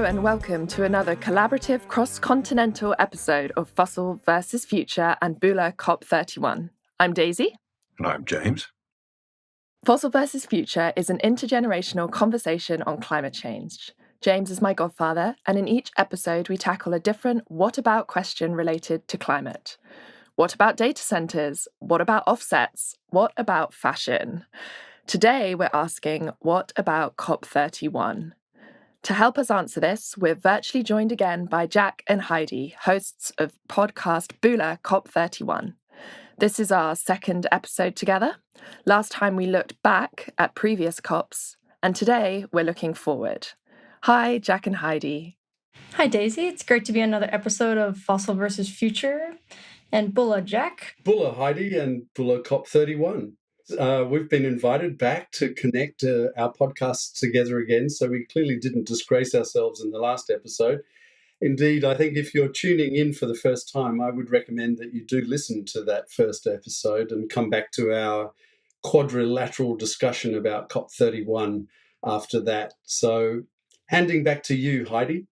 Hello and welcome to another collaborative cross-continental episode of Fossil versus Future and Bula COP31. I'm Daisy. And I'm James. Fossil versus Future is an intergenerational conversation on climate change. James is my godfather, and in each episode we tackle a different what about question related to climate. What about data centres? What about offsets? What about fashion? Today we're asking, what about COP31? To help us answer this, we're virtually joined again by Jack and Heidi, hosts of podcast Bula COP31. This is our second episode together. Last time we looked back at previous COPs, and today we're looking forward. Hi, Jack and Heidi. Hi, Daisy. It's great to be another episode of Fossil versus Future. And Bula, Jack. Bula, Heidi, and Bula COP31. We've been invited back to connect our podcasts together again, so we clearly didn't disgrace ourselves in the last episode. Indeed, I think if you're tuning in for the first time, I would recommend that you do listen to that first episode and come back to our quadrilateral discussion about COP31 after that. So, handing back to you, Heidi.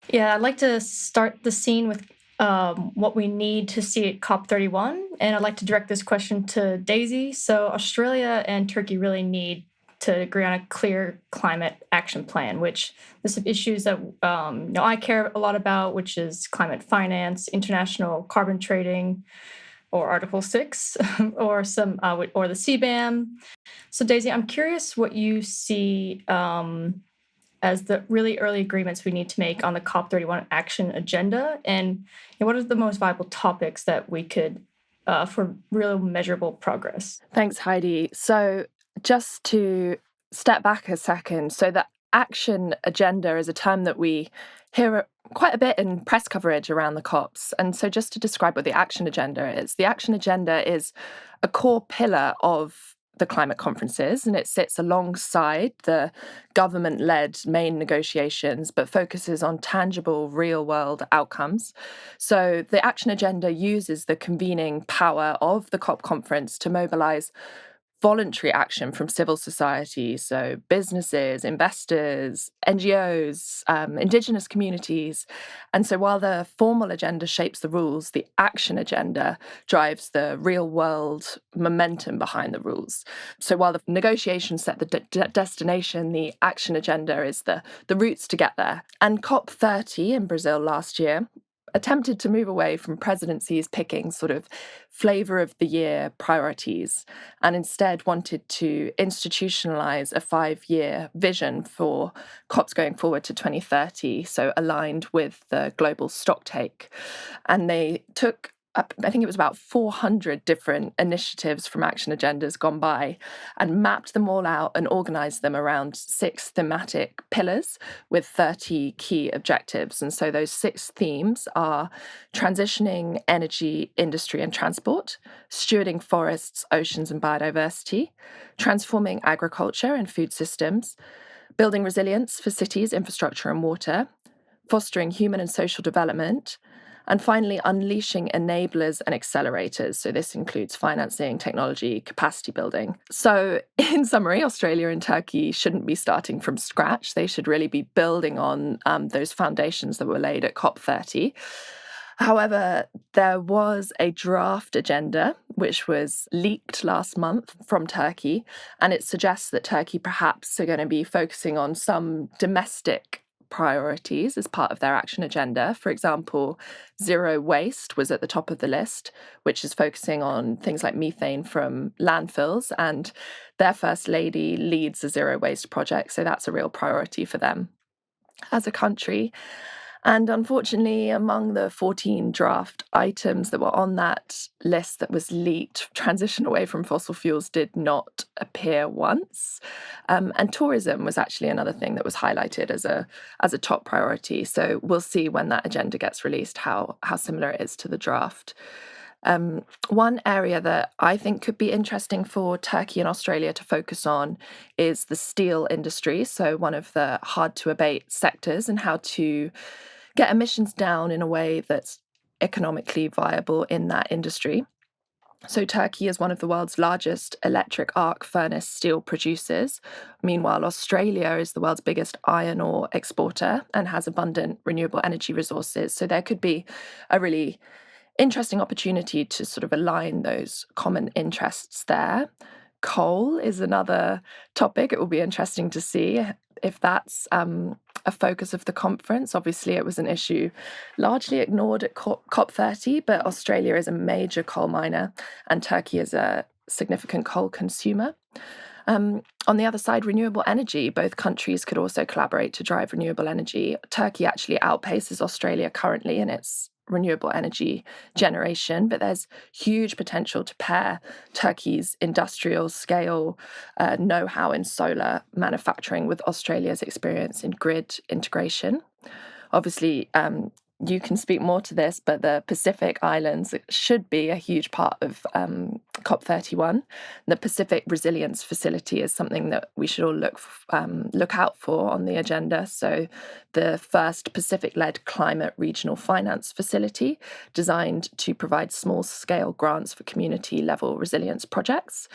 Yeah, I'd like to start the scene with what we need to see at COP31. And I'd like to direct this question to Daisy. So Australia and Turkey really need to agree on a clear climate action plan, which there's some issues that I care a lot about, which is climate finance, international carbon trading, or Article 6, or the CBAM. So Daisy, I'm curious what you see as the really early agreements we need to make on the COP31 action agenda, and what are the most viable topics that we could, for real measurable progress? Thanks, Heidi. So just to step back a second, so the action agenda is a term that we hear quite a bit in press coverage around the COPs. And so just to describe what the action agenda is a core pillar of the climate conferences, and it sits alongside the government-led main negotiations, but focuses on tangible real-world outcomes. So the action agenda uses the convening power of the COP conference to mobilize voluntary action from civil society, so businesses, investors, NGOs, Indigenous communities. And so while the formal agenda shapes the rules, the action agenda drives the real-world momentum behind the rules. So while the negotiations set the destination, the action agenda is the routes to get there. And COP30 in Brazil last year attempted to move away from presidencies picking sort of flavour of the year priorities and instead wanted to institutionalise a 5-year vision for COPs going forward to 2030, so aligned with the global stocktake. And they took I think it was about 400 different initiatives from action agendas gone by and mapped them all out and organised them around 6 thematic pillars with 30 key objectives. And so those 6 themes are transitioning energy, industry and transport, stewarding forests, oceans and biodiversity, transforming agriculture and food systems, building resilience for cities, infrastructure and water, fostering human and social development, and finally, unleashing enablers and accelerators. So this includes financing, technology, capacity building. So in summary, Australia and Turkey shouldn't be starting from scratch. They should really be building on those foundations that were laid at COP30. However, there was a draft agenda which was leaked last month from Turkey, and it suggests that Turkey perhaps are going to be focusing on some domestic priorities as part of their action agenda. For example, zero waste was at the top of the list, which is focusing on things like methane from landfills, and their First Lady leads a zero waste project, so that's a real priority for them as a country. And unfortunately, among the 14 draft items that were on that list that was leaked, transition away from fossil fuels did not appear once. And tourism was actually another thing that was highlighted as a top priority. So we'll see when that agenda gets released how similar it is to the draft. One area that I think could be interesting for Turkey and Australia to focus on is the steel industry, so one of the hard-to-abate sectors, and how to get emissions down in a way that's economically viable in that industry. So Turkey is one of the world's largest electric arc furnace steel producers. Meanwhile, Australia is the world's biggest iron ore exporter and has abundant renewable energy resources. So there could be a really interesting opportunity to sort of align those common interests there. Coal is another topic. It will be interesting to see if that's a focus of the conference. Obviously, it was an issue largely ignored at COP30, but Australia is a major coal miner and Turkey is a significant coal consumer. On the other side, renewable energy, both countries could also collaborate to drive renewable energy. Turkey actually outpaces Australia currently in its renewable energy generation, but there's huge potential to pair Turkey's industrial scale know-how in solar manufacturing with Australia's experience in grid integration. Obviously, you can speak more to this, but the Pacific Islands should be a huge part of COP31. The Pacific Resilience Facility is something that we should all look out for on the agenda. So the first Pacific-led climate regional finance facility designed to provide small-scale grants for community-level resilience projects.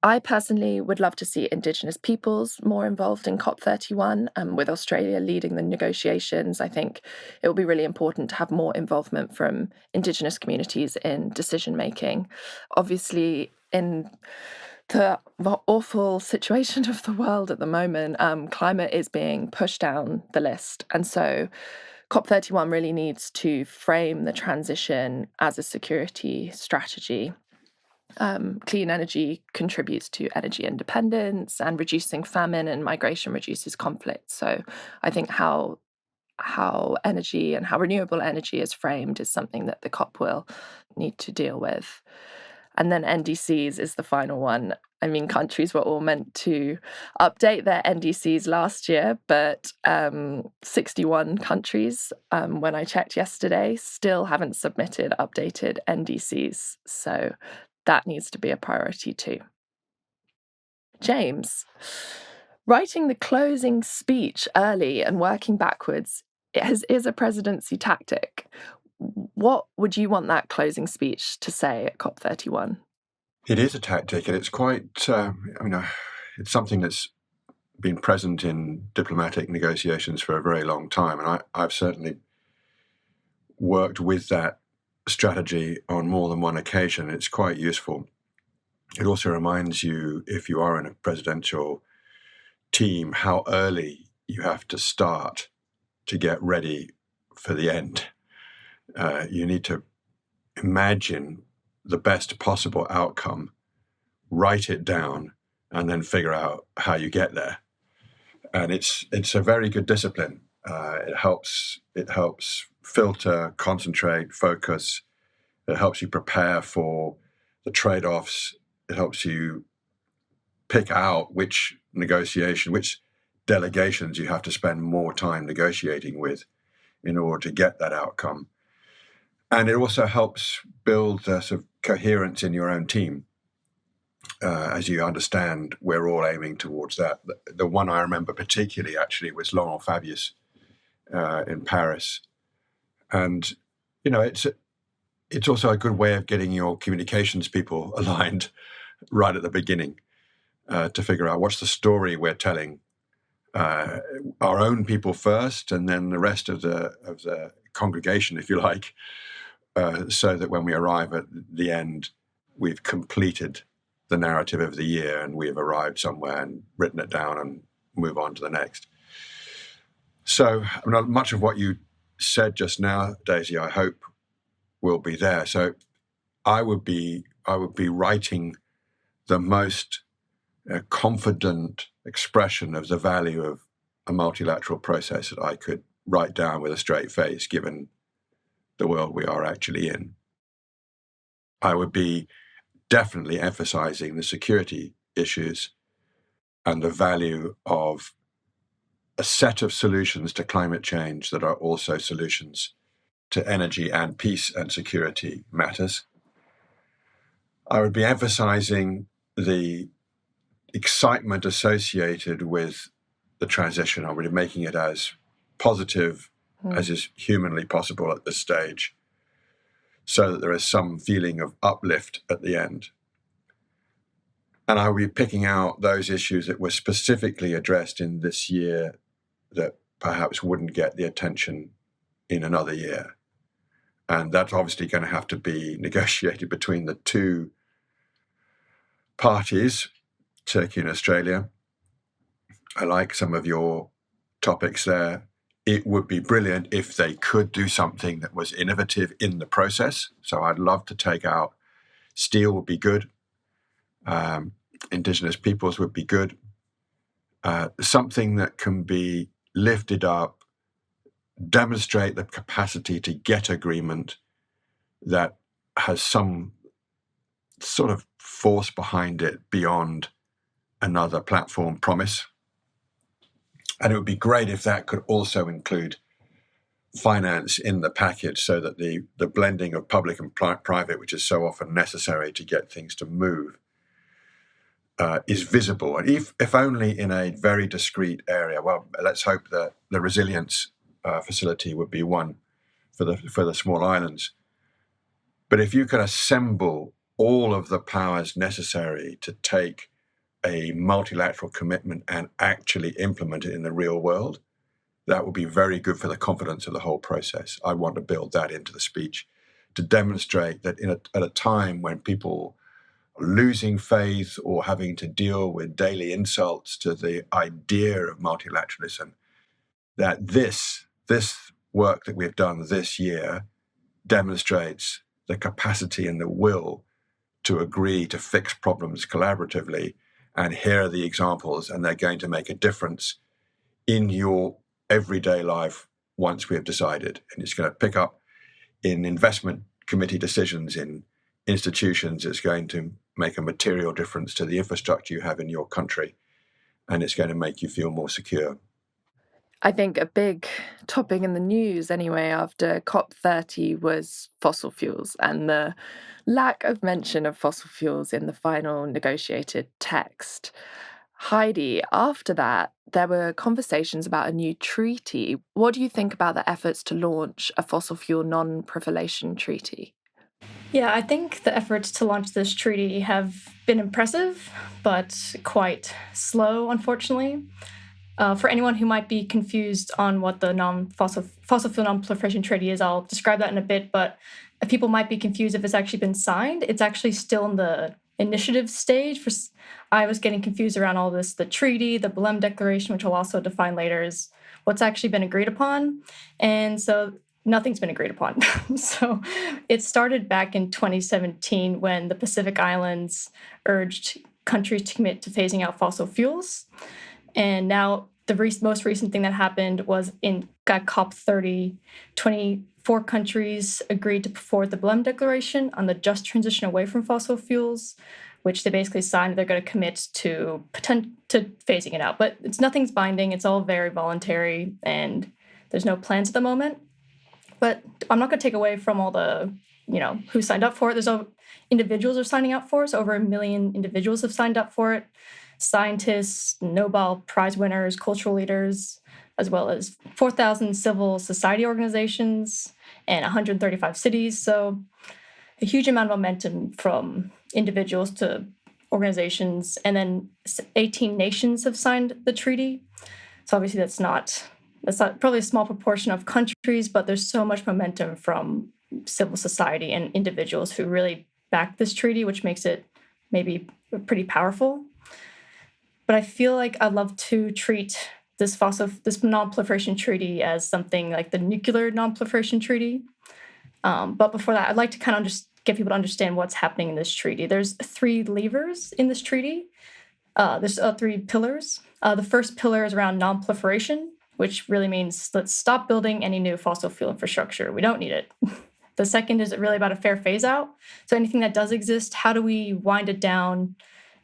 I personally would love to see Indigenous peoples more involved in COP31, with Australia leading the negotiations. I think it will be really important to have more involvement from Indigenous communities in decision making. Obviously, in the awful situation of the world at the moment, climate is being pushed down the list. And so COP31 really needs to frame the transition as a security strategy. Clean energy contributes to energy independence, and reducing famine and migration reduces conflict. So I think how energy and how renewable energy is framed is something that the COP will need to deal with. And then NDCs is the final one. I mean, countries were all meant to update their NDCs last year, but 61 countries, when I checked yesterday, still haven't submitted updated NDCs. So that needs to be a priority too. James, writing the closing speech early and working backwards is a presidency tactic. What would you want that closing speech to say at COP31? It is a tactic, and it's quite, it's something that's been present in diplomatic negotiations for a very long time. And I've certainly worked with that strategy on more than one occasion. It's quite useful. It also reminds you, if you are in a presidential team, how early you have to start to get ready for the end. You need to imagine the best possible outcome, write it down, and then figure out how you get there. And it's a very good discipline. It helps filter, concentrate, focus. It helps you prepare for the trade-offs. It helps you pick out which delegations you have to spend more time negotiating with in order to get that outcome. And it also helps build a sort of coherence in your own team. As you understand, we're all aiming towards that. The one I remember particularly, actually, was Laurent Fabius in Paris. And, it's also a good way of getting your communications people aligned right at the beginning to figure out what's the story we're telling our own people first, and then the rest of the congregation, if you like, so that when we arrive at the end, we've completed the narrative of the year and we've arrived somewhere and written it down and move on to the next. So much of what you said just now, Daisy, I hope will be there. So I would be writing the most confident expression of the value of a multilateral process that I could write down with a straight face, given the world we are actually in. I would be definitely emphasizing the security issues and the value of a set of solutions to climate change that are also solutions to energy and peace and security matters. I would be emphasizing the excitement associated with the transition. I would be making it as positive as is humanly possible at this stage. so that there is some feeling of uplift at the end. And I will be picking out those issues that were specifically addressed in this year that perhaps wouldn't get the attention in another year. And that's obviously going to have to be negotiated between the two parties, Turkey and Australia. I like some of your topics there. It would be brilliant if they could do something that was innovative in the process. So I'd love to take out steel would be good. Indigenous peoples would be good. Something that can be lifted up, demonstrate the capacity to get agreement that has some sort of force behind it beyond another platform promise. And it would be great if that could also include finance in the package so that the blending of public and private, which is so often necessary to get things to move, is visible. And if only in a very discrete area. Well, let's hope that the resilience facility would be one for the small islands. But if you can assemble all of the powers necessary to take a multilateral commitment and actually implement it in the real world, that would be very good for the confidence of the whole process. I want to build that into the speech to demonstrate that at a time when people are losing faith or having to deal with daily insults to the idea of multilateralism, that this work that we've done this year demonstrates the capacity and the will to agree to fix problems collaboratively. And here are the examples, and they're going to make a difference in your everyday life once we have decided. And it's going to pick up in investment committee decisions in institutions. It's going to make a material difference to the infrastructure you have in your country, and it's going to make you feel more secure. I think a big topic in the news anyway after COP30 was fossil fuels and the lack of mention of fossil fuels in the final negotiated text. Heidi, after that, there were conversations about a new treaty. What do you think about the efforts to launch a fossil fuel non-proliferation treaty? Yeah, I think the efforts to launch this treaty have been impressive, but quite slow, unfortunately. For anyone who might be confused on what the Fossil Fuel Non-Proliferation Treaty is, I'll describe that in a bit, but if people might be confused if it's actually been signed, it's actually still in the initiative stage. I was getting confused around all this. The treaty, the Bula Declaration, which I'll also define later, is what's actually been agreed upon. And so nothing's been agreed upon. So it started back in 2017 when the Pacific Islands urged countries to commit to phasing out fossil fuels. And now the most recent thing that happened was in COP30, 24 countries agreed to put forward the Bula Declaration on the just transition away from fossil fuels, which they basically signed they're going to commit to phasing it out. But nothing's binding. It's all very voluntary, and there's no plans at the moment. But I'm not going to take away from all the, who signed up for it. Individuals are signing up for it. So over 1 million individuals have signed up for it. Scientists, Nobel Prize winners, cultural leaders, as well as 4,000 civil society organizations and 135 cities. So a huge amount of momentum from individuals to organizations. And then 18 nations have signed the treaty. So obviously that's not probably a small proportion of countries, but there's so much momentum from civil society and individuals who really back this treaty, which makes it maybe pretty powerful. But I feel like I'd love to treat this non-proliferation treaty as something like the nuclear non-proliferation treaty. But before that, I'd like to kind of just get people to understand what's happening in this treaty. There's 3 levers in this treaty. There's 3 pillars. The first pillar is around non-proliferation, which really means let's stop building any new fossil fuel infrastructure. We don't need it. The second is really about a fair phase out. So anything that does exist, how do we wind it down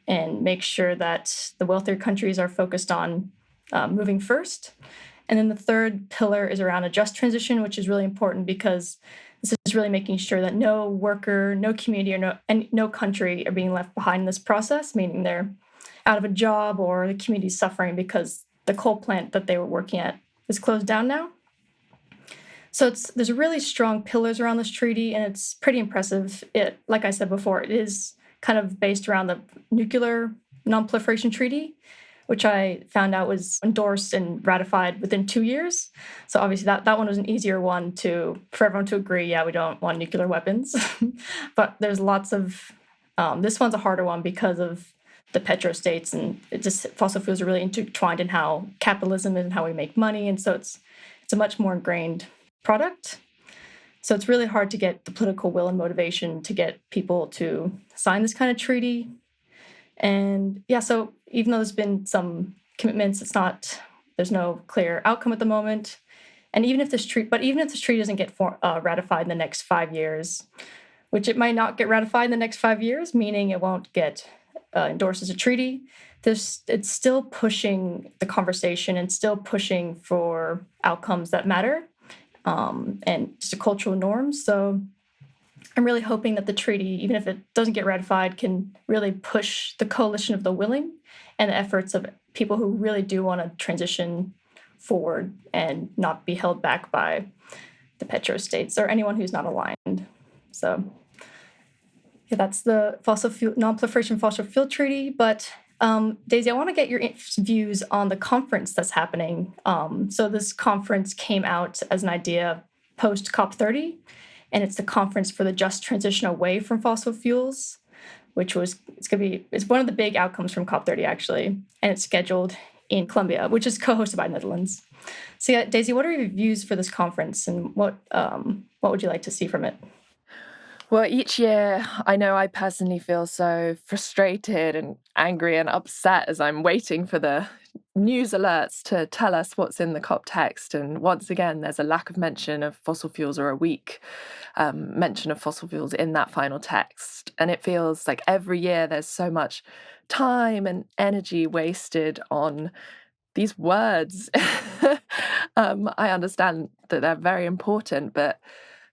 and make sure that the wealthier countries are focused on moving first? And then the third pillar is around a just transition, which is really important because this is really making sure that no worker, no community, or no country are being left behind in this process, meaning they're out of a job or the community's suffering because the coal plant that they were working at is closed down now. So there's really strong pillars around this treaty, and it's pretty impressive. It, like I said before, it is kind of based around the Nuclear Non-Proliferation Treaty, which I found out was endorsed and ratified within 2 years. So obviously that one was an easier one for everyone to agree, yeah, we don't want nuclear weapons. But there's lots of, this one's a harder one because of the petrostates, and fossil fuels are really intertwined in how capitalism is and how we make money. And so it's a much more ingrained product. So it's really hard to get the political will and motivation to get people to sign this kind of treaty. And yeah, so even though there's been some commitments, there's no clear outcome at the moment. And even if this treaty doesn't get ratified in the next 5 years, which it might not get ratified in the next 5 years, meaning it won't get endorsed as a treaty, it's still pushing the conversation and still pushing for outcomes that matter, and just a cultural norm. So I'm really hoping that the treaty, even if it doesn't get ratified, can really push the coalition of the willing and the efforts of people who really do want to transition forward and not be held back by the petrostates or anyone who's not aligned. So yeah, that's the Non-Proliferation Fossil Fuel Treaty. But Daisy, I want to get your views on the conference that's happening. So this conference came out as an idea post COP30, and it's the conference for the just transition away from fossil fuels, it's one of the big outcomes from COP30 actually, and it's scheduled in Colombia, which is co-hosted by Netherlands. So yeah, Daisy, what are your views for this conference, and what would you like to see from it? Well, each year, I know I personally feel so frustrated and angry and upset as I'm waiting for the news alerts to tell us what's in the COP text. And once again, there's a lack of mention of fossil fuels, or a weak mention of fossil fuels in that final text. And it feels like every year there's so much time and energy wasted on these words. I understand that they're very important, but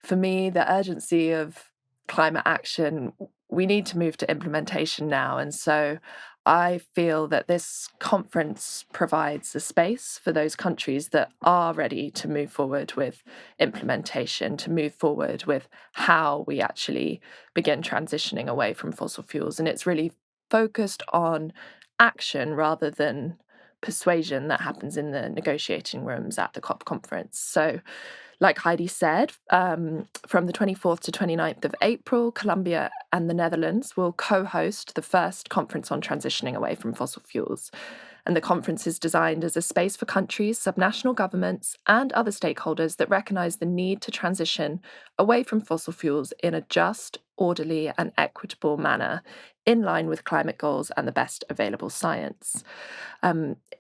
for me, the urgency of climate action, we need to move to implementation now. And so I feel that this conference provides a space for those countries that are ready to move forward with implementation, to move forward with how we actually begin transitioning away from fossil fuels. And it's really focused on action rather than persuasion that happens in the negotiating rooms at the COP conference. So like Heidi said, from the 24th to 29th of April, Colombia and the Netherlands will co-host the first conference on transitioning away from fossil fuels. And the conference is designed as a space for countries, subnational governments, and other stakeholders that recognise the need to transition away from fossil fuels in a just, orderly, and equitable manner, in line with climate goals and the best available science.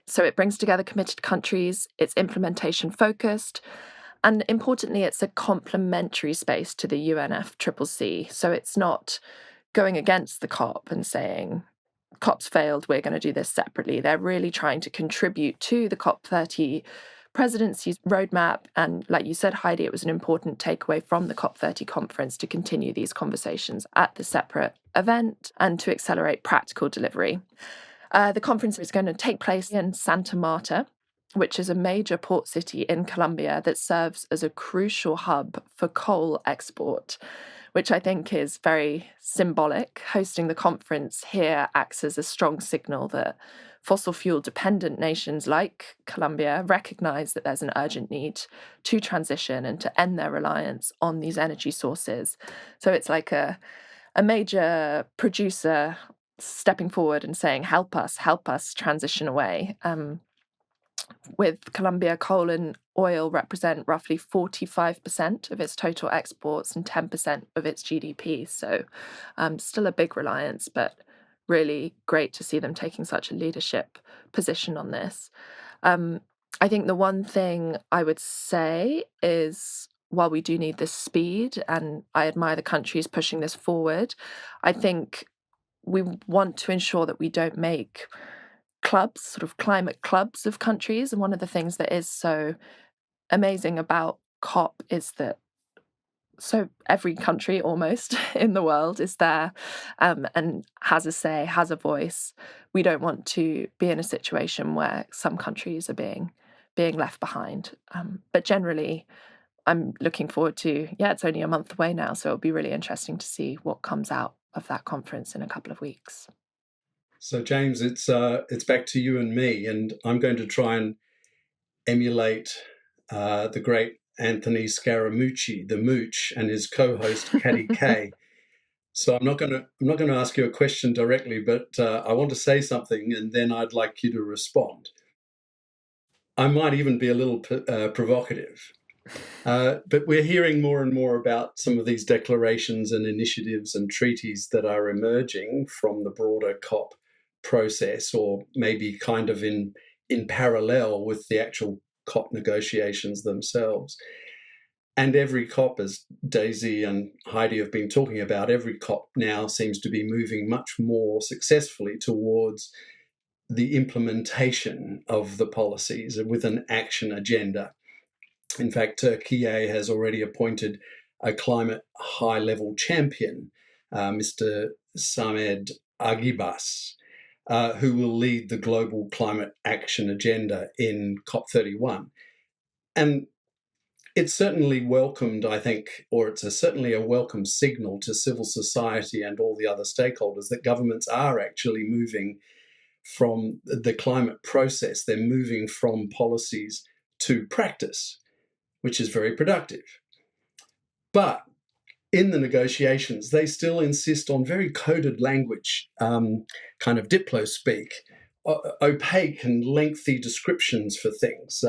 So it brings together committed countries, it's implementation focused, and importantly, it's a complementary space to the UNFCCC. So it's not going against the COP and saying, COP's failed, we're going to do this separately. They're really trying to contribute to the COP30 presidency's roadmap. And like you said, Heidi, it was an important takeaway from the COP30 conference to continue these conversations at the separate event and to accelerate practical delivery. The conference is going to take place in Santa Marta, which is a major port city in Colombia that serves as a crucial hub for coal export, which I think is very symbolic. Hosting the conference here acts as a strong signal that fossil fuel dependent nations like Colombia recognise that there's an urgent need to transition and to end their reliance on these energy sources. So it's like a major producer stepping forward and saying, help us transition away. With Colombia, coal and oil represent roughly 45% of its total exports and 10% of its GDP. So still a big reliance, but really great to see them taking such a leadership position on this. I think the one thing I would say is, while we do need this speed, and I admire the countries pushing this forward, I think we want to ensure that we don't make clubs, sort of climate clubs of countries. And one of the things that is so amazing about COP is that so every country almost in the world is there and has a say, has a voice. We don't want to be in a situation where some countries are being left behind. But generally, I'm looking forward to, it's only a month away now, so it'll be really interesting to see what comes out of that conference in a couple of weeks. So, James, it's back to you and me, and I'm going to try and emulate the great Anthony Scaramucci, the Mooch, and his co-host Caddy K. So I'm not going to ask you a question directly, but I want to say something, and then I'd like you to respond. I might even be a little provocative, but we're hearing more and more about some of these declarations and initiatives and treaties that are emerging from the broader COP process, or maybe kind of in parallel with the actual COP negotiations themselves. And every COP, as Daisy and Heidi have been talking about, every COP now seems to be moving much more successfully towards the implementation of the policies with an action agenda. In fact, Türkiye has already appointed a climate high-level champion, Mr. Samed Agibas, who will lead the global climate action agenda in COP31. And it's certainly welcomed, I think, or it's certainly a welcome signal to civil society and all the other stakeholders that governments are actually moving from the climate process. They're moving from policies to practice, which is very productive. But in the negotiations, they still insist on very coded language, kind of diplo speak, opaque and lengthy descriptions for things,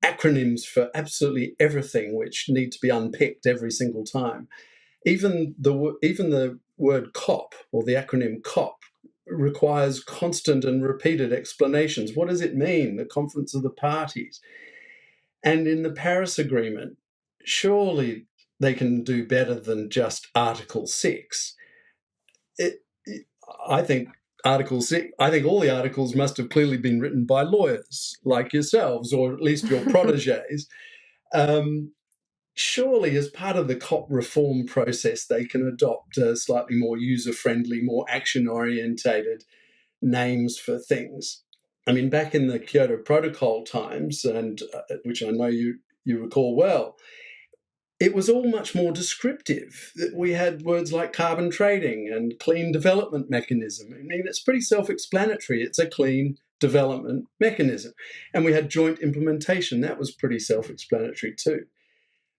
acronyms for absolutely everything, which need to be unpicked every single time. Even the word COP, or the acronym COP, requires constant and repeated explanations. What does it mean? The Conference of the Parties. And in the Paris Agreement, surely they can do better than just Article 6. I think Article 6, I think all the articles must have clearly been written by lawyers like yourselves, or at least your proteges. Surely, as part of the COP reform process, they can adopt slightly more user-friendly, more action-orientated names for things. I mean, back in the Kyoto Protocol times, and which I know you recall well, it was all much more descriptive. We had words like carbon trading and clean development mechanism. I mean, it's pretty self-explanatory. It's a clean development mechanism. And we had joint implementation. That was pretty self-explanatory too.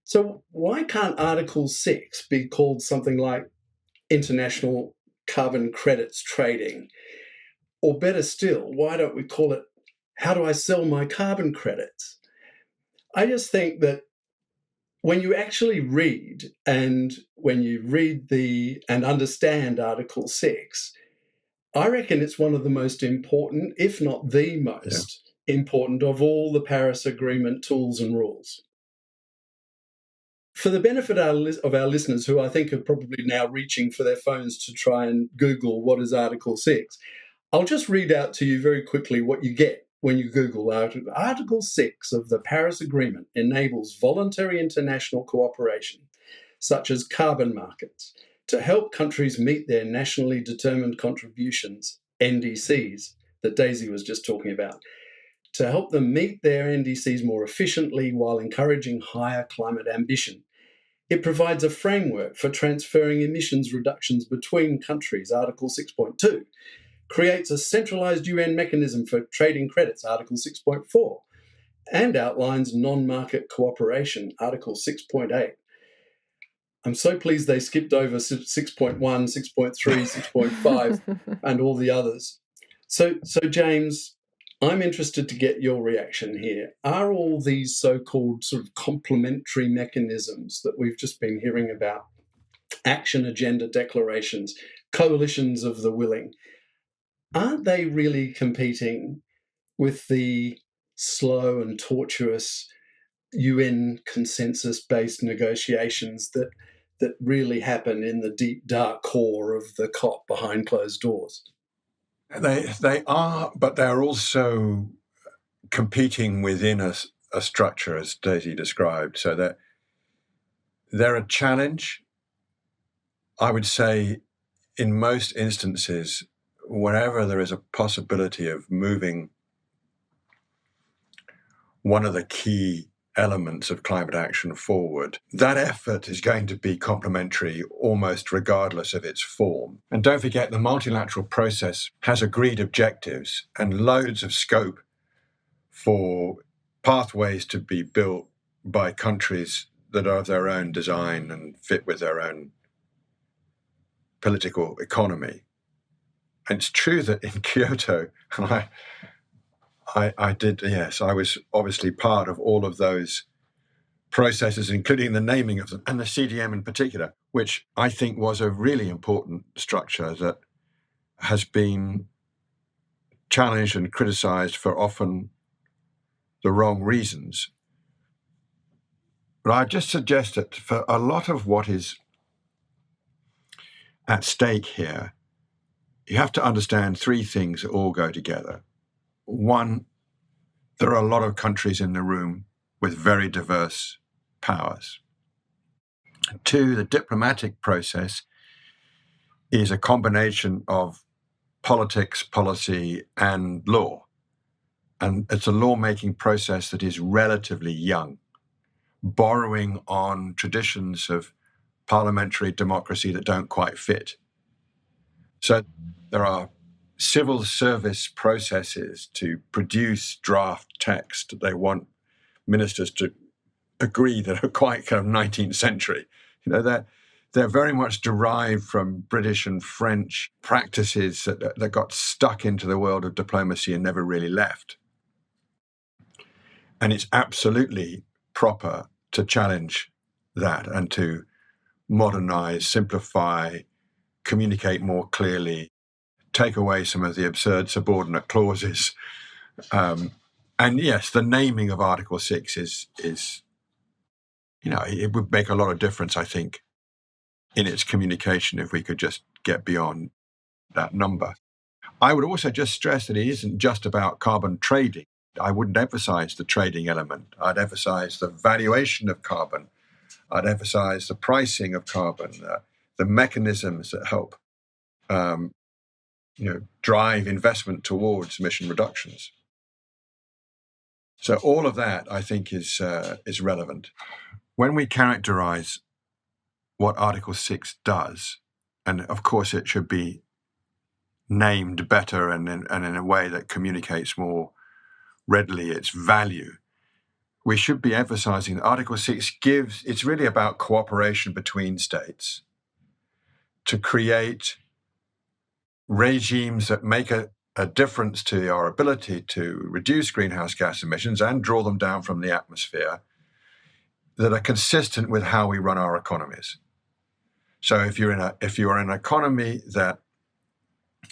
So why can't Article 6 be called something like international carbon credits trading? Or better still, why don't we call it, how do I sell my carbon credits? I just think that when you actually read, and when you read and understand Article 6, I reckon it's one of the most important, if not the most important of all the Paris Agreement tools and rules. For the benefit of our listeners, who I think are probably now reaching for their phones to try and Google what is Article 6, I'll just read out to you very quickly what you get when you Google Article 6 of the Paris Agreement enables voluntary international cooperation, such as carbon markets, to help countries meet their nationally determined contributions, NDCs, that Daisy was just talking about, to help them meet their NDCs more efficiently while encouraging higher climate ambition. It provides a framework for transferring emissions reductions between countries, Article 6.2, creates a centralised UN mechanism for trading credits, Article 6.4, and outlines non-market cooperation, Article 6.8. I'm so pleased they skipped over 6.1, 6.3, 6.5, and all the others. So James, I'm interested to get your reaction here. Are all these so-called sort of complementary mechanisms that we've just been hearing about, action agenda declarations, coalitions of the willing, aren't they really competing with the slow and tortuous UN consensus-based negotiations that really happen in the deep, dark core of the COP behind closed doors? They are, but they're also competing within a structure, as Daisy described, so that they're a challenge. I would say in most instances, wherever there is a possibility of moving one of the key elements of climate action forward, that effort is going to be complementary almost regardless of its form. And don't forget, the multilateral process has agreed objectives and loads of scope for pathways to be built by countries that are of their own design and fit with their own political economy. And it's true that in Kyoto, and I was obviously part of all of those processes, including the naming of them, and the CDM in particular, which I think was a really important structure that has been challenged and criticized for often the wrong reasons. But I just suggest that for a lot of what is at stake here, you have to understand three things that all go together. One, there are a lot of countries in the room with very diverse powers. Two, the diplomatic process is a combination of politics, policy, and law. And it's a lawmaking process that is relatively young, borrowing on traditions of parliamentary democracy that don't quite fit. So there are civil service processes to produce draft text. They want ministers to agree that are quite kind of 19th century. They're very much derived from British and French practices that got stuck into the world of diplomacy and never really left. And it's absolutely proper to challenge that and to modernize, simplify, communicate more clearly, take away some of the absurd subordinate clauses. And yes, the naming of Article 6 is it would make a lot of difference, I think, in its communication if we could just get beyond that number. I would also just stress that it isn't just about carbon trading. I wouldn't emphasize the trading element. I'd emphasize the valuation of carbon. I'd emphasize the pricing of carbon, the mechanisms that help drive investment towards emission reductions. So all of that, I think, is relevant. When we characterize what Article 6 does, and of course it should be named better and in a way that communicates more readily its value, we should be emphasizing that Article 6 it's really about cooperation between states to create regimes that make a difference to our ability to reduce greenhouse gas emissions and draw them down from the atmosphere that are consistent with how we run our economies. So if you're in an economy that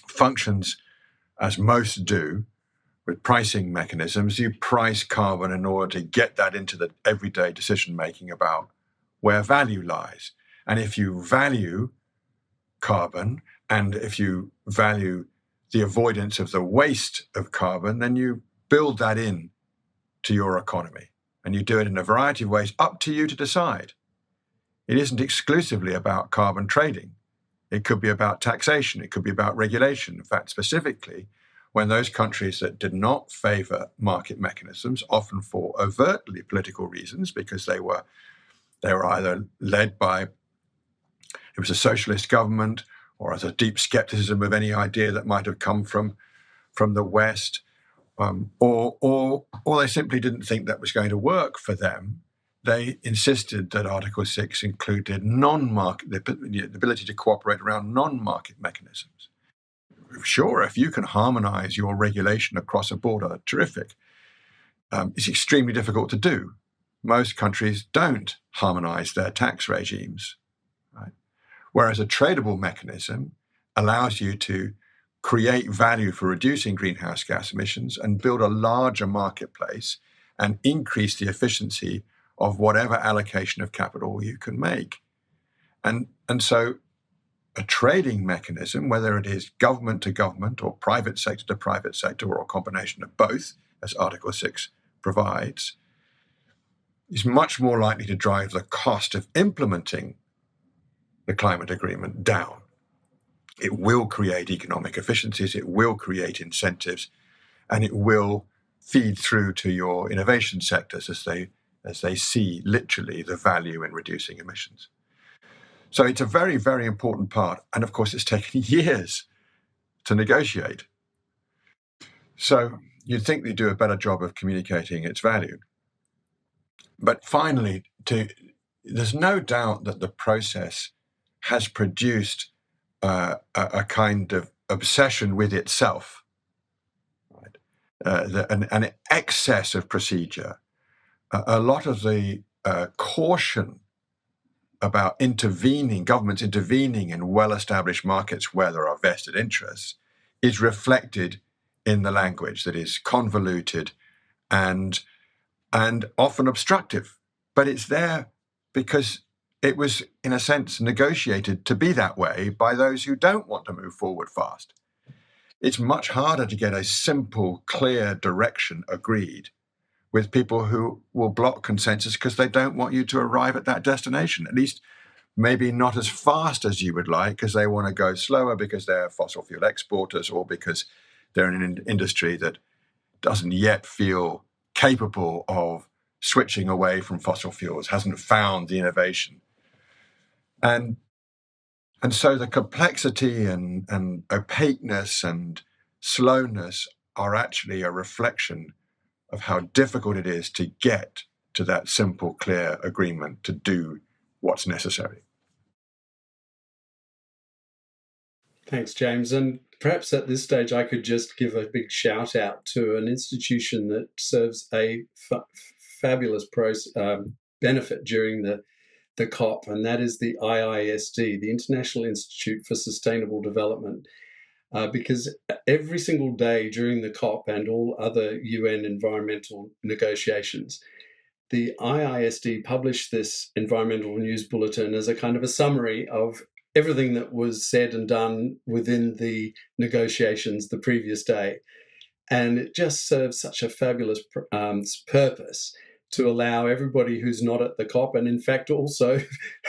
functions as most do, with pricing mechanisms, you price carbon in order to get that into the everyday decision-making about where value lies. And if you value carbon and if you value the avoidance of the waste of carbon, then you build that in to your economy. And you do it in a variety of ways, up to you to decide. It isn't exclusively about carbon trading. It could be about taxation. It could be about regulation. In fact, specifically, when those countries that did not favor market mechanisms, often for overtly political reasons, because they were either led by, it was a socialist government, or as a deep skepticism of any idea that might have come from the West, or they simply didn't think that was going to work for them. They insisted that Article 6 included the ability to cooperate around non-market mechanisms. Sure, if you can harmonize your regulation across a border, terrific. It's extremely difficult to do. Most countries don't harmonize their tax regimes, right? Whereas a tradable mechanism allows you to create value for reducing greenhouse gas emissions and build a larger marketplace and increase the efficiency of whatever allocation of capital you can make. And so a trading mechanism, whether it is government to government or private sector to private sector or a combination of both, as Article 6 provides, is much more likely to drive the cost of implementing the climate agreement down. It will create economic efficiencies, it will create incentives, and it will feed through to your innovation sectors as they as they see literally the value in reducing emissions. So it's a very, very important part. And of course, it's taken years to negotiate. So you'd think they do a better job of communicating its value. But finally, there's no doubt that the process has produced a kind of obsession with itself, right? An excess of procedure. A lot of the caution about governments intervening in well-established markets where there are vested interests is reflected in the language that is convoluted and often obstructive. But it's there because it was, in a sense, negotiated to be that way by those who don't want to move forward fast. It's much harder to get a simple, clear direction agreed with people who will block consensus because they don't want you to arrive at that destination, at least maybe not as fast as you would like, because they want to go slower because they're fossil fuel exporters or because they're in an industry that doesn't yet feel capable of switching away from fossil fuels, hasn't found the innovation. And so the complexity and opaqueness and slowness are actually a reflection of how difficult it is to get to that simple, clear agreement to do what's necessary. Thanks, James. And perhaps at this stage, I could just give a big shout out to an institution that serves a fabulous benefit during the COP, and that is the IISD, the International Institute for Sustainable Development. Because every single day during the COP and all other UN environmental negotiations, the IISD published this environmental news bulletin as a kind of a summary of everything that was said and done within the negotiations the previous day. And it just serves such a fabulous purpose to allow everybody who's not at the COP, and in fact also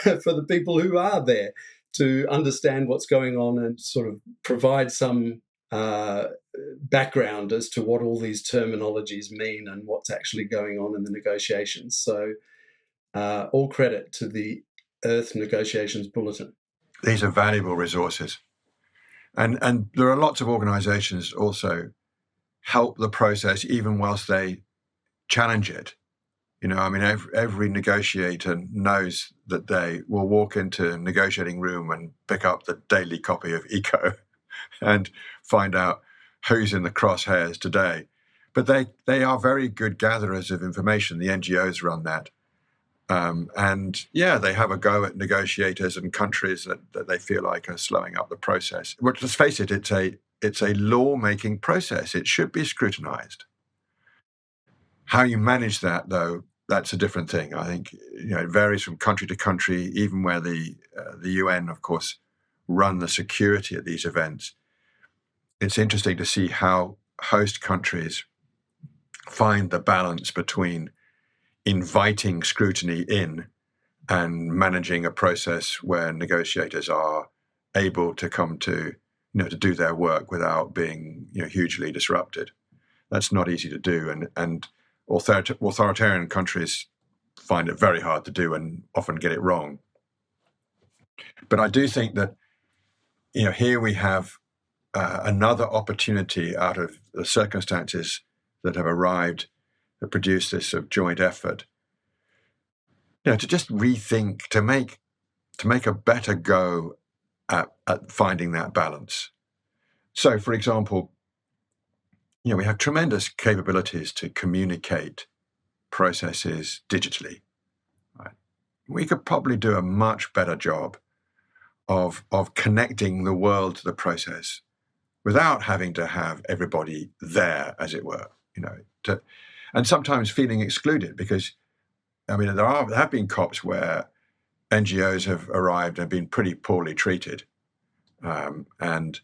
for the people who are there, to understand what's going on and sort of provide some background as to what all these terminologies mean and what's actually going on in the negotiations. So all credit to the Earth Negotiations Bulletin. These are valuable resources. And there are lots of organizations also help the process even whilst they challenge it. You know, I mean, every negotiator knows that they will walk into a negotiating room and pick up the daily copy of ECO and find out who's in the crosshairs today. But they are very good gatherers of information. The NGOs run that. And yeah, they have a go at negotiators and countries that they feel like are slowing up the process. But let's face it, it's a law-making process. It should be scrutinized. How you manage that, though, that's a different thing. I think it varies from country to country, even where the UN, of course, run the security at these events. It's interesting to see how host countries find the balance between inviting scrutiny in and managing a process where negotiators are able to come to do their work without being hugely disrupted. That's not easy to do, and authoritarian countries find it very hard to do and often get it wrong. But I do think that here we have another opportunity out of the circumstances that have arrived that produce this sort of joint effort, to just rethink, to make a better go at finding that balance. So, for example, we have tremendous capabilities to communicate processes digitally. Right? We could probably do a much better job of connecting the world to the process without having to have everybody there, as it were, and sometimes feeling excluded because, there have been COPs where NGOs have arrived and been pretty poorly treated, and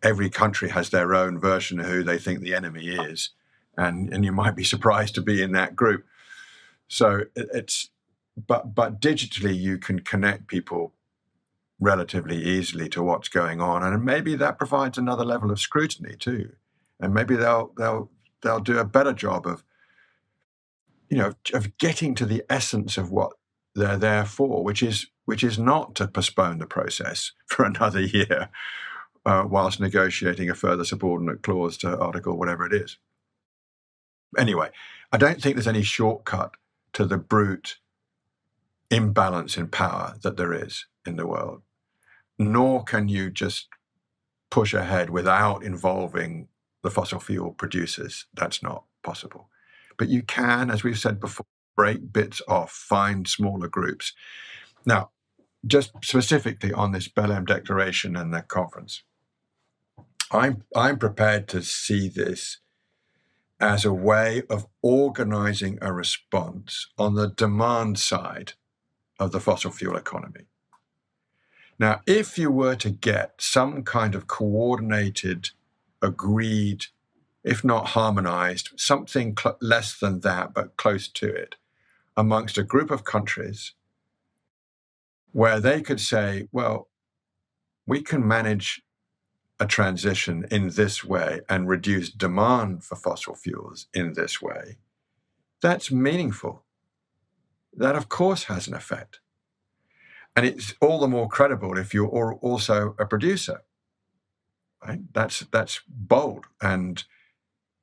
every country has their own version of who they think the enemy is, and you might be surprised to be in that group. So but digitally you can connect people relatively easily to what's going on, and maybe that provides another level of scrutiny too, and maybe they'll do a better job of of getting to the essence of what they're there for, which is not to postpone the process for another year whilst negotiating a further subordinate clause to article whatever it is. Anyway, I don't think there's any shortcut to the brute imbalance in power that there is in the world, nor can you just push ahead without involving the fossil fuel producers. That's not possible. But you can, as we've said before, break bits off, find smaller groups. Now, just specifically on this Belém Declaration and the conference, I'm prepared to see this as a way of organizing a response on the demand side of the fossil fuel economy. Now, if you were to get some kind of coordinated, agreed, if not harmonized, something less than that, but close to it, amongst a group of countries where they could say, well, we can manage a transition in this way and reduce demand for fossil fuels in this way, that's meaningful. That, of course, has an effect. And it's all the more credible if you're also a producer. Right? That's bold, and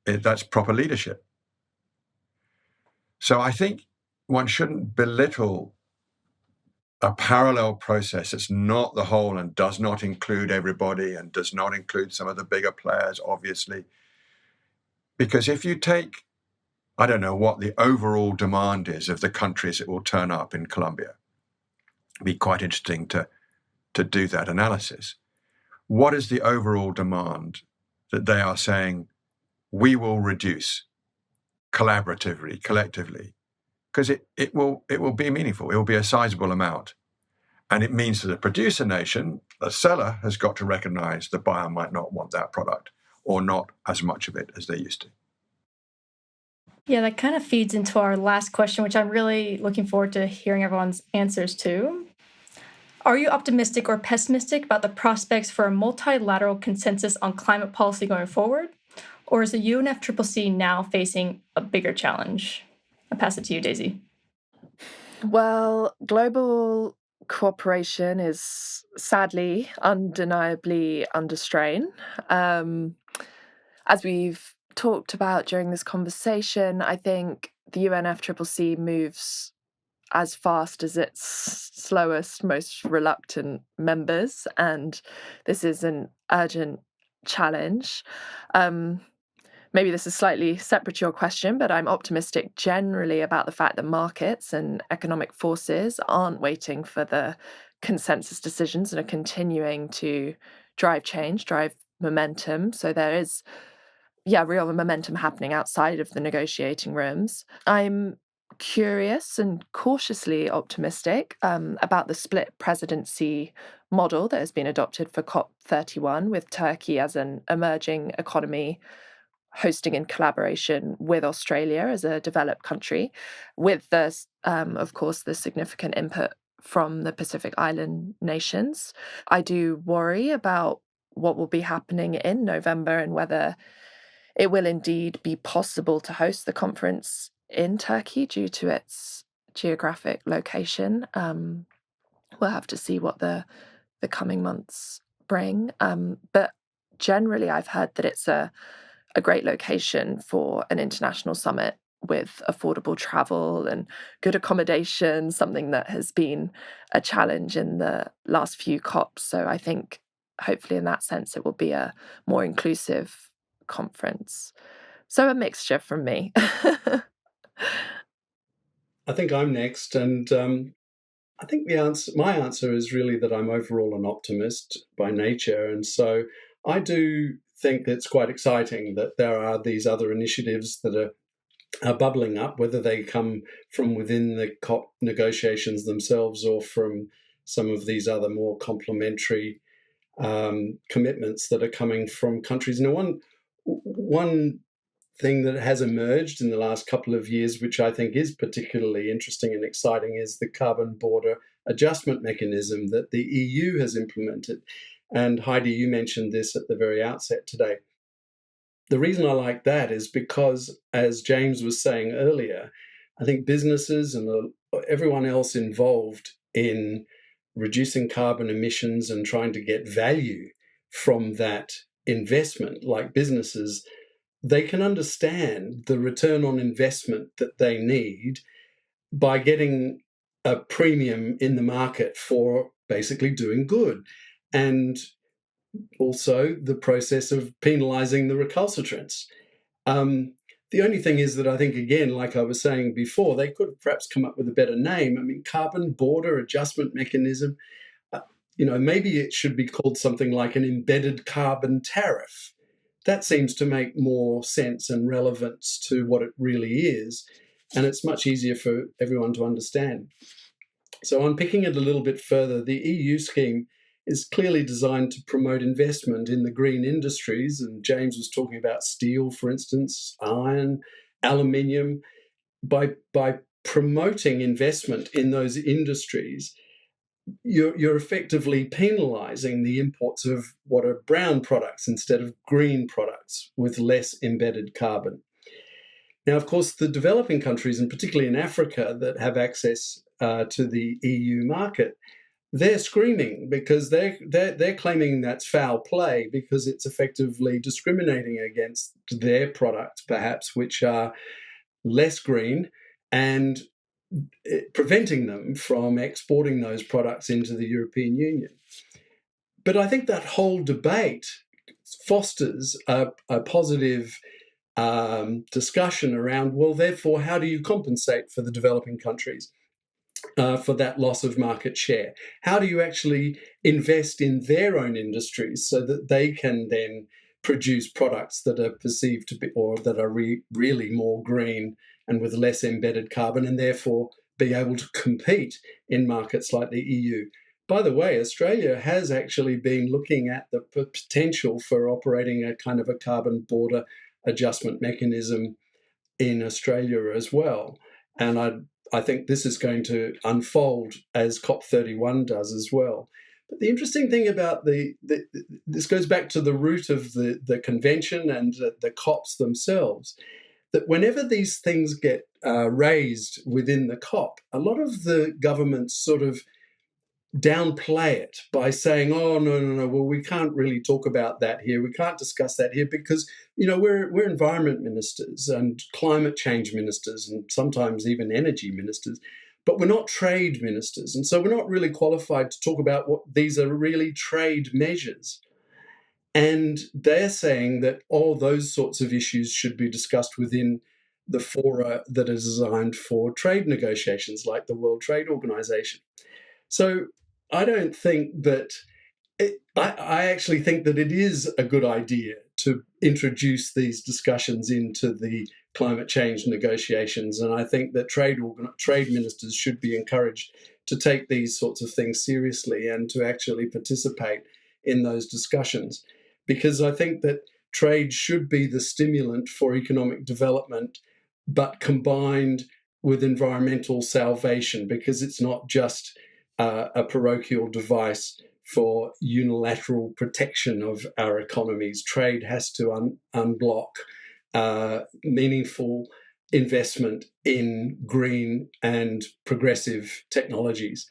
that's proper leadership. So I think one shouldn't belittle a parallel process that's not the whole and does not include everybody and does not include some of the bigger players, obviously. Because if you take, I don't know what the overall demand is of the countries that will turn up in Colombia, it'd be quite interesting to do that analysis. What is the overall demand that they are saying we will reduce collaboratively, collectively? Because it will be meaningful. It will be a sizable amount. And it means that the producer nation, the seller, has got to recognize the buyer might not want that product or not as much of it as they used to. Yeah, that kind of feeds into our last question, which I'm really looking forward to hearing everyone's answers to. Are you optimistic or pessimistic about the prospects for a multilateral consensus on climate policy going forward? Or is the UNFCCC now facing a bigger challenge? I'll pass it to you, Daisy. Well, global cooperation is sadly, undeniably under strain. As we've talked about during this conversation, I think the UNFCCC moves as fast as its slowest, most reluctant members, and this is an urgent challenge. Maybe this is slightly separate to your question, but I'm optimistic generally about the fact that markets and economic forces aren't waiting for the consensus decisions and are continuing to drive change, drive momentum. So there is, real momentum happening outside of the negotiating rooms. I'm curious and cautiously optimistic about the split presidency model that has been adopted for COP31, with Turkey as an emerging economy hosting in collaboration with Australia as a developed country, with of course, the significant input from the Pacific Island nations. I do worry about what will be happening in November and whether it will indeed be possible to host the conference in Turkey due to its geographic location. We'll have to see what the coming months bring. But generally, I've heard that it's a great location for an international summit with affordable travel and good accommodation, something that has been a challenge in the last few COPs. So I think hopefully in that sense it will be a more inclusive conference. So a mixture from me. I think I'm next, and I think my answer is really that I'm overall an optimist by nature, and so I do think it's quite exciting that there are these other initiatives that are bubbling up, whether they come from within the COP negotiations themselves or from some of these other more complementary commitments that are coming from countries. Now, one thing that has emerged in the last couple of years, which I think is particularly interesting and exciting, is the carbon border adjustment mechanism that the EU has implemented. And Heidi, you mentioned this at the very outset today. The reason I like that is because, as James was saying earlier, I think businesses and everyone else involved in reducing carbon emissions and trying to get value from that investment, like businesses, they can understand the return on investment that they need by getting a premium in the market for basically doing good. And also the process of penalising the recalcitrants. The only thing is that I think, again, like I was saying before, they could perhaps come up with a better name. I mean, carbon border adjustment mechanism, maybe it should be called something like an embedded carbon tariff. That seems to make more sense and relevance to what it really is, and it's much easier for everyone to understand. So unpicking it a little bit further, the EU scheme is clearly designed to promote investment in the green industries, and James was talking about steel, for instance, iron, aluminium. By promoting investment in those industries, you're effectively penalising the imports of what are brown products instead of green products with less embedded carbon. Now, of course, the developing countries, and particularly in Africa, that have access to the EU market, they're screaming because they're claiming that's foul play because it's effectively discriminating against their products, perhaps, which are less green, and preventing them from exporting those products into the European Union. But I think that whole debate fosters a positive discussion around, well, therefore, how do you compensate for the developing countries for that loss of market share? How do you actually invest in their own industries so that they can then produce products that are perceived to be, or that are really more green and with less embedded carbon, and therefore be able to compete in markets like the EU? By the way, Australia has actually been looking at the potential for operating a kind of a carbon border adjustment mechanism in Australia as well. And I think this is going to unfold as COP31 does as well. But the interesting thing about this goes back to the root of the convention and the COPs themselves, that whenever these things get raised within the COP, a lot of the governments sort of downplay it by saying, oh, no, well, we can't really talk about that here. We can't discuss that here because, we're environment ministers and climate change ministers and sometimes even energy ministers, but we're not trade ministers. And so we're not really qualified to talk about what these are really trade measures. And they're saying that all those sorts of issues should be discussed within the fora that is designed for trade negotiations, like the World Trade Organization. So I don't think that I actually think that it is a good idea to introduce these discussions into the climate change negotiations. And I think that trade ministers should be encouraged to take these sorts of things seriously and to actually participate in those discussions. Because I think that trade should be the stimulant for economic development, but combined with environmental salvation, because it's not just a parochial device for unilateral protection of our economies. Trade has to unblock meaningful investment in green and progressive technologies.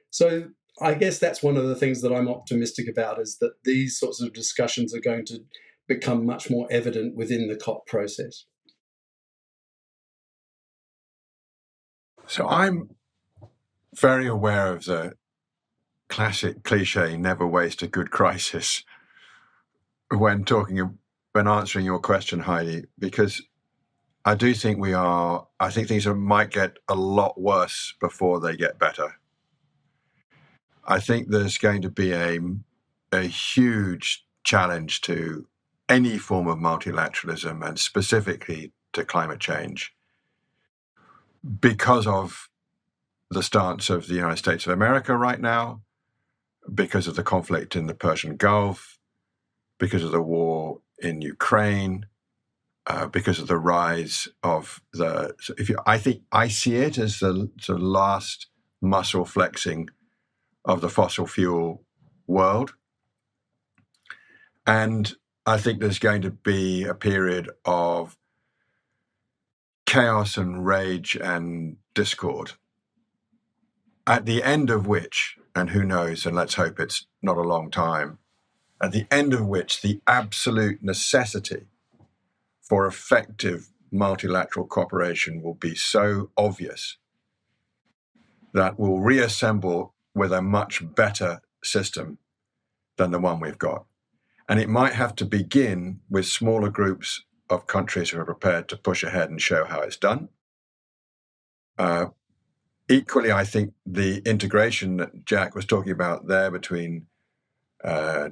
So I guess that's one of the things that I'm optimistic about, is that these sorts of discussions are going to become much more evident within the COP process. So I'm very aware of the classic cliche, never waste a good crisis, when answering your question, Heidi, because I do think I think things might get a lot worse before they get better. I think there's going to be a huge challenge to any form of multilateralism, and specifically to climate change, because of the stance of the United States of America right now, because of the conflict in the Persian Gulf, because of the war in Ukraine, because of the rise of I see it as the last muscle flexing of the fossil fuel world. And I think there's going to be a period of chaos and rage and discord, at the end of which, and who knows, and let's hope it's not a long time, at the end of which the absolute necessity for effective multilateral cooperation will be so obvious that we'll reassemble with a much better system than the one we've got. And it might have to begin with smaller groups of countries who are prepared to push ahead and show how it's done. Equally, I think the integration that Jack was talking about there between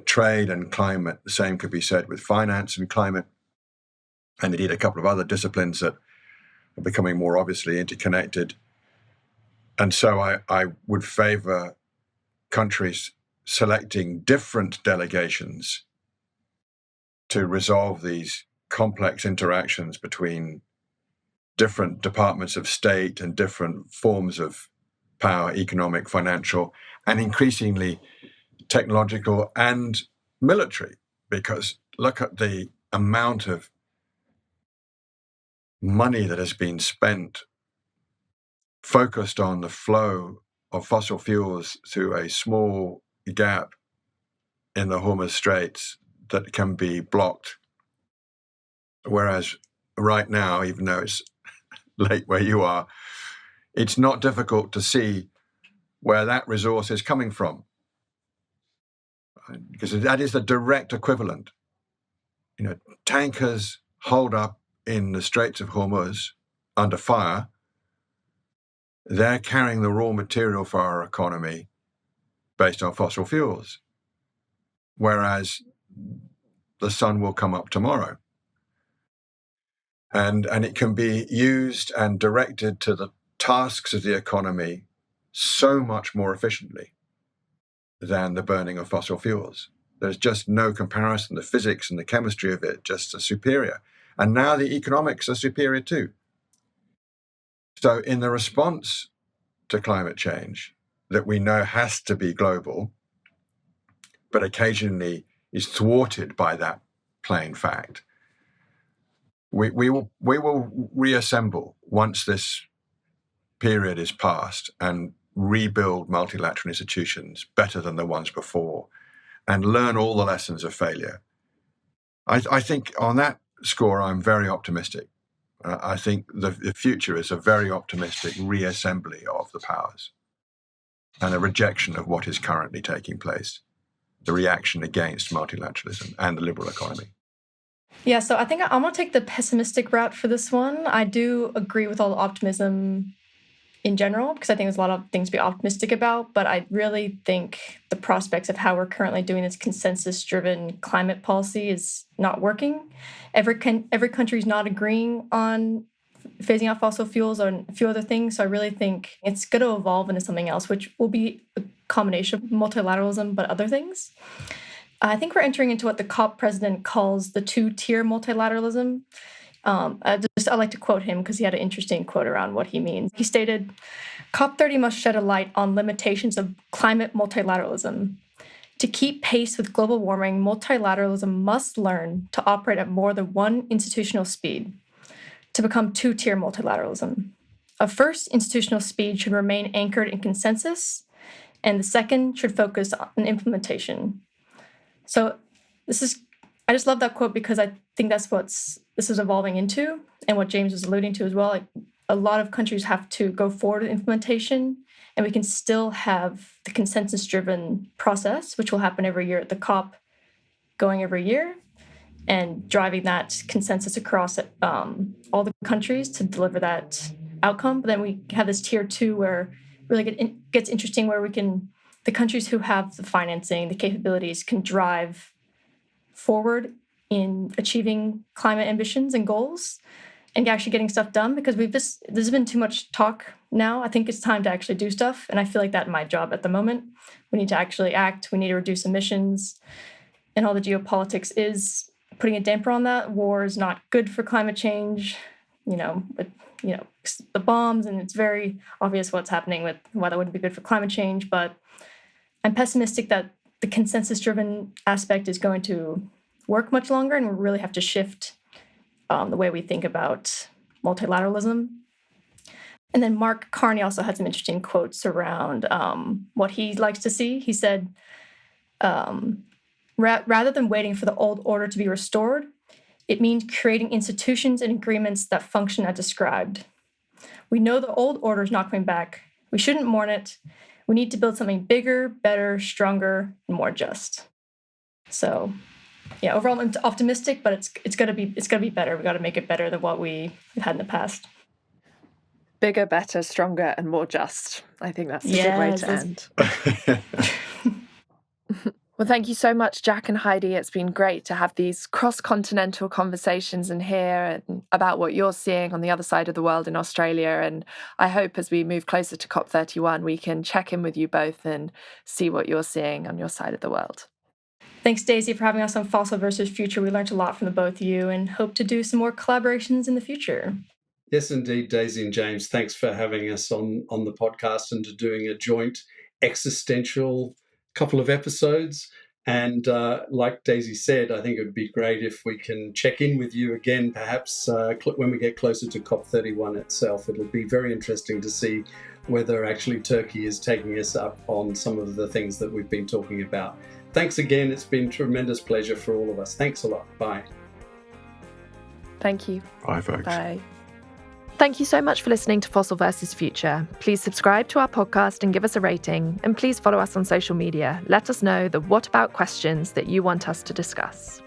trade and climate, the same could be said with finance and climate, and indeed a couple of other disciplines that are becoming more obviously interconnected. And so I would favor countries selecting different delegations to resolve these complex interactions between different departments of state and different forms of power, economic, financial, and increasingly technological and military. Because look at the amount of money that has been spent focused on the flow of fossil fuels through a small gap in the Hormuz Straits that can be blocked. Whereas right now, even though it's late where you are, it's not difficult to see where that resource is coming from, because that is the direct equivalent. Tankers hold up in the Straits of Hormuz under fire. They're carrying the raw material for our economy based on fossil fuels, whereas the sun will come up tomorrow. And it can be used and directed to the tasks of the economy so much more efficiently than the burning of fossil fuels. There's just no comparison. The physics and the chemistry of it just are superior. And now the economics are superior too. So in the response to climate change that we know has to be global, but occasionally is thwarted by that plain fact, we will reassemble once this period is past and rebuild multilateral institutions better than the ones before and learn all the lessons of failure. I think on that score, I'm very optimistic. I think the future is a very optimistic reassembly of the powers and a rejection of what is currently taking place, the reaction against multilateralism and the liberal economy. Yeah, so I think I'm going to take the pessimistic route for this one. I do agree with all the optimism in general, because I think there's a lot of things to be optimistic about, but I really think the prospects of how we're currently doing this consensus-driven climate policy is not working. Every country is not agreeing on phasing out fossil fuels or a few other things, so I really think it's going to evolve into something else, which will be a combination of multilateralism, but other things. I think we're entering into what the COP president calls the two-tier multilateralism. I like to quote him because he had an interesting quote around what he means. He stated, "COP30 must shed a light on limitations of climate multilateralism. To keep pace with global warming, multilateralism must learn to operate at more than one institutional speed, to become two-tier multilateralism. A first institutional speed should remain anchored in consensus, and the second should focus on implementation." So I just love that quote because I think that's this is evolving into, and what James was alluding to as well. Like, a lot of countries have to go forward with implementation, and we can still have the consensus-driven process, which will happen every year at the COP, going every year, and driving that consensus across all the countries to deliver that outcome. But then we have this tier 2 where really gets interesting, where the countries who have the financing, the capabilities, can drive forward in achieving climate ambitions and goals and actually getting stuff done, because there's been too much talk now. I think it's time to actually do stuff, and I feel like that's my job at the moment. We need to actually act. We need to reduce emissions, and all the geopolitics is putting a damper on that. War is not good for climate change, the bombs, and it's very obvious what's happening with why that wouldn't be good for climate change. But I'm pessimistic that the consensus-driven aspect is going to work much longer, and we really have to shift the way we think about multilateralism. And then Mark Carney also had some interesting quotes around what he likes to see. He said, rather than waiting for the old order to be restored, it means creating institutions and agreements that function as described. We know the old order is not coming back. We shouldn't mourn it. We need to build something bigger, better, stronger, and more just. So, yeah, overall I'm optimistic, but it's gotta be better. We got to make it better than what we had in the past. Bigger, better, stronger, and more just. I think that's a good way to end. Well, thank you so much, Jack and Heidi. It's been great to have these cross-continental conversations and hear about what you're seeing on the other side of the world in Australia. And I hope as we move closer to COP31, we can check in with you both and see what you're seeing on your side of the world. Thanks, Daisy, for having us on Fossil versus Future. We learned a lot from the both of you and hope to do some more collaborations in the future. Yes, indeed, Daisy and James. Thanks for having us on the podcast and to doing a joint existential couple of episodes. And like Daisy said, I think it would be great if we can check in with you again, perhaps when we get closer to COP31 itself. It'll be very interesting to see whether actually Turkey is taking us up on some of the things that we've been talking about. Thanks again. It's been a tremendous pleasure for all of us. Thanks a lot. Bye. Thank you. Bye, folks. Bye. Thank you so much for listening to Fossil versus Future. Please subscribe to our podcast and give us a rating. And please follow us on social media. Let us know the what about questions that you want us to discuss.